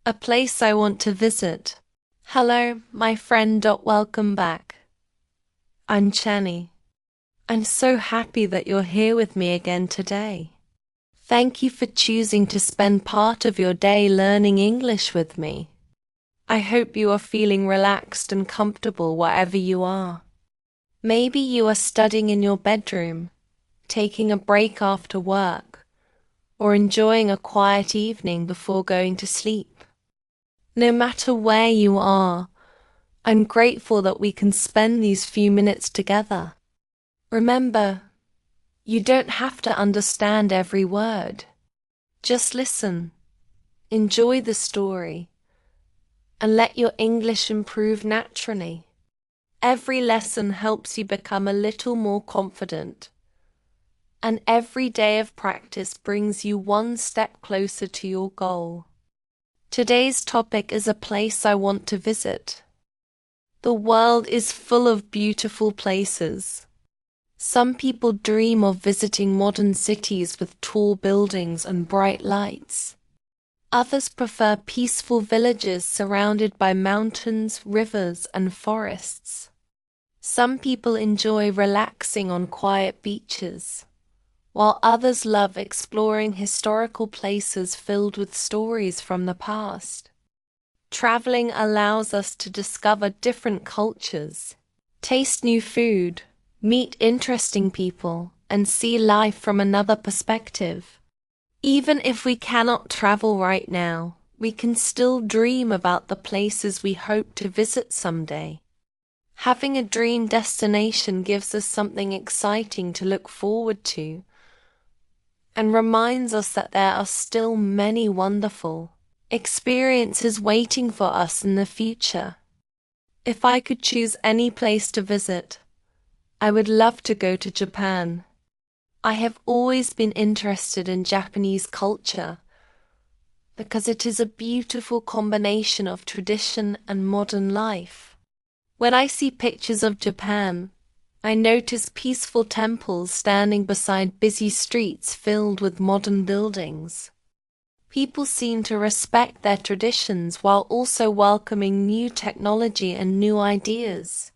A place I want to visit. Hello, my friend. Welcome back. I'm Channie. I'm so happy that you're here with me again today. Thank you for choosing to spend part of your day learning English with me. I hope you are feeling relaxed and comfortable wherever you are. Maybe you are studying in your bedroom, taking a break after work, or enjoying a quiet evening before going to sleep. No matter where you are, I'm grateful that we can spend these few minutes together. Remember, you don't have to understand every word. Just listen, enjoy the story, and let your English improve naturally. Every lesson helps you become a little more confident, and every day of practice brings you one step closer to your goal. Today's topic is a place I want to visit. The world is full of beautiful places. Some people dream of visiting modern cities with tall buildings and bright lights. Others prefer peaceful villages surrounded by mountains, rivers, and forests. Some people enjoy relaxing on quiet beaches, while others love exploring historical places filled with stories from the past. Traveling allows us to discover different cultures, taste new food, meet interesting people, and see life from another perspective. Even if we cannot travel right now, we can still dream about the places we hope to visit someday. Having a dream destination gives us something exciting to look forward to, and reminds us that there are still many wonderful experiences waiting for us in the future. If I could choose any place to visit, I would love to go to Japan. I have always been interested in Japanese culture because it is a beautiful combination of tradition and modern life. When I see pictures of Japan, I notice peaceful temples standing beside busy streets filled with modern buildings. People seem to respect their traditions while also welcoming new technology and new ideas.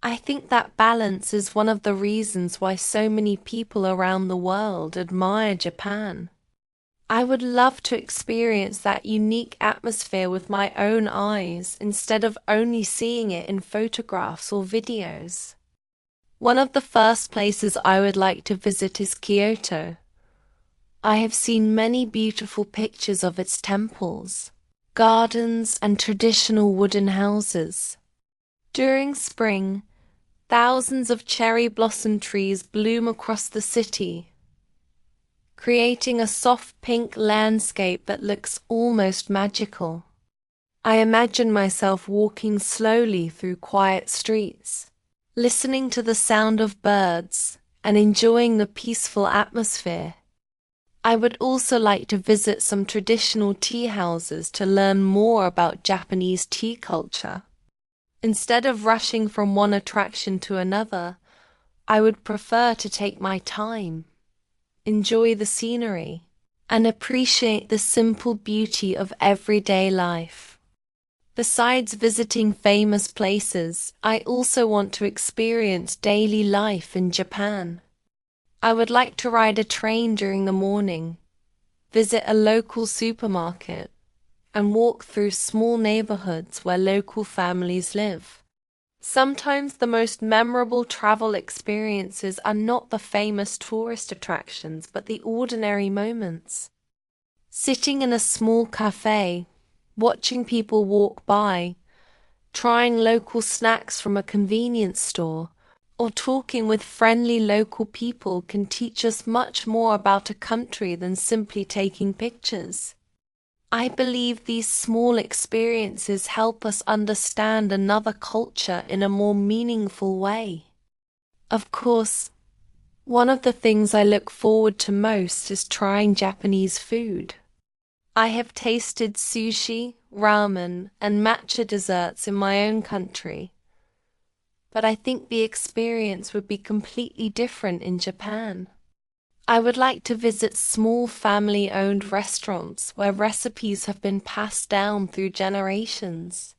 I think that balance is one of the reasons why so many people around the world admire Japan. I would love to experience that unique atmosphere with my own eyes instead of only seeing it in photographs or videos. One of the first places I would like to visit is Kyoto. I have seen many beautiful pictures of its temples, gardens, and traditional wooden houses. During spring, thousands of cherry blossom trees bloom across the city, creating a soft pink landscape that looks almost magical. I imagine myself walking slowly through quiet streets, listening to the sound of birds and enjoying the peaceful atmosphere. I would also like to visit some traditional tea houses to learn more about Japanese tea culture. Instead of rushing from one attraction to another, I would prefer to take my time, enjoy the scenery, and appreciate the simple beauty of everyday life. Besides visiting famous places, I also want to experience daily life in Japan. I would like to ride a train during the morning, visit a local supermarket, and walk through small neighborhoods where local families live. Sometimes the most memorable travel experiences are not the famous tourist attractions, but the ordinary moments. Sitting in a small cafe, watching people walk by, trying local snacks from a convenience store, or talking with friendly local people can teach us much more about a country than simply taking pictures. I believe these small experiences help us understand another culture in a more meaningful way. Of course, one of the things I look forward to most is trying Japanese food. I have tasted sushi, ramen, and matcha desserts in my own country, but I think the experience would be completely different in Japan. I would like to visit small family-owned restaurants where recipes have been passed down through generations.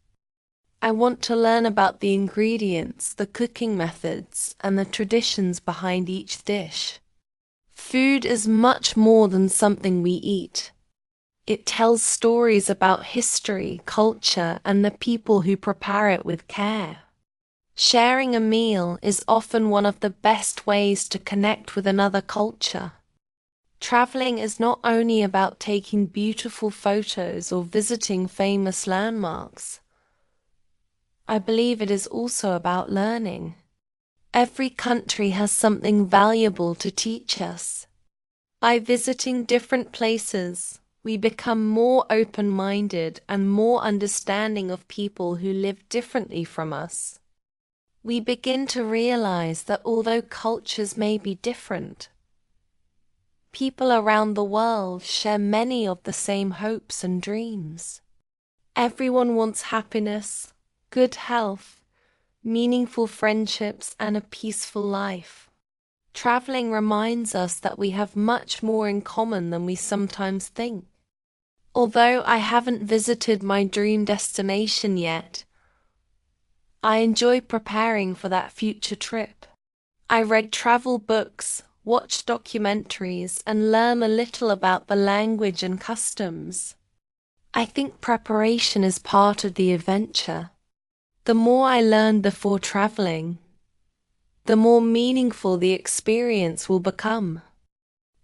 I want to learn about the ingredients, the cooking methods, and the traditions behind each dish. Food is much more than something we eat. It tells stories about history, culture, and the people who prepare it with care. Sharing a meal is often one of the best ways to connect with another culture. Traveling is not only about taking beautiful photos or visiting famous landmarks. I believe it is also about learning. Every country has something valuable to teach us. By visiting different places, we become more open-minded and more understanding of people who live differently from us. We begin to realize that although cultures may be different, people around the world share many of the same hopes and dreams. Everyone wants happiness, good health, meaningful friendships, and a peaceful life. Traveling reminds us that we have much more in common than we sometimes think. Although I haven't visited my dream destination yet, I enjoy preparing for that future trip. I read travel books, watch documentaries, and learn a little about the language and customs. I think preparation is part of the adventure. The more I learn before traveling, the more meaningful the experience will become.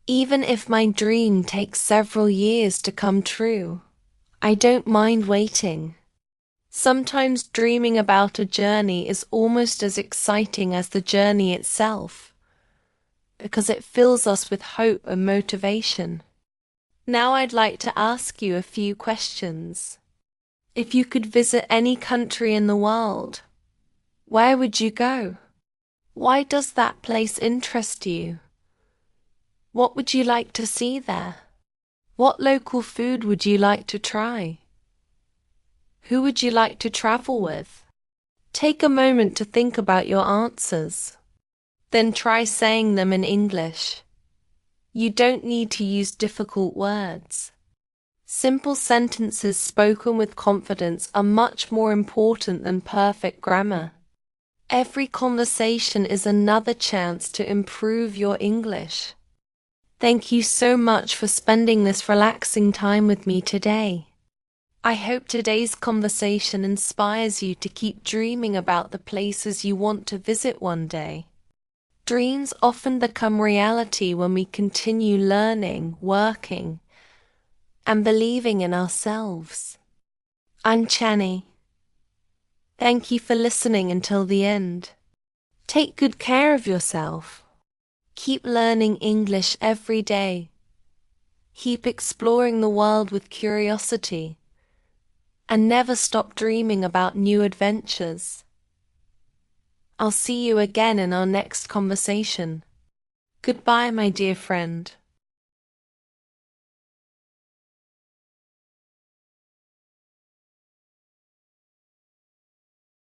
Even if my dream takes several years to come true, I don't mind waiting. Sometimes dreaming about a journey is almost as exciting as the journey itself, because it fills us with hope and motivation. Now I'd like to ask you a few questions. If you could visit any country in the world, where would you go? Why does that place interest you? What would you like to see there? What local food would you like to try? Who would you like to travel with? Take a moment to think about your answers. Then try saying them in English. You don't need to use difficult words. Simple sentences spoken with confidence are much more important than perfect grammar. Every conversation is another chance to improve your English. Thank you so much for spending this relaxing time with me today. I hope today's conversation inspires you to keep dreaming about the places you want to visit one day. Dreams often become reality when we continue learning, working, and believing in ourselves. I'm Channie. Thank you for listening until the end. Take good care of yourself. Keep learning English every day. Keep exploring the world with curiosity. And never stop dreaming about new adventures. I'll see you again in our next conversation. Goodbye, my dear friend.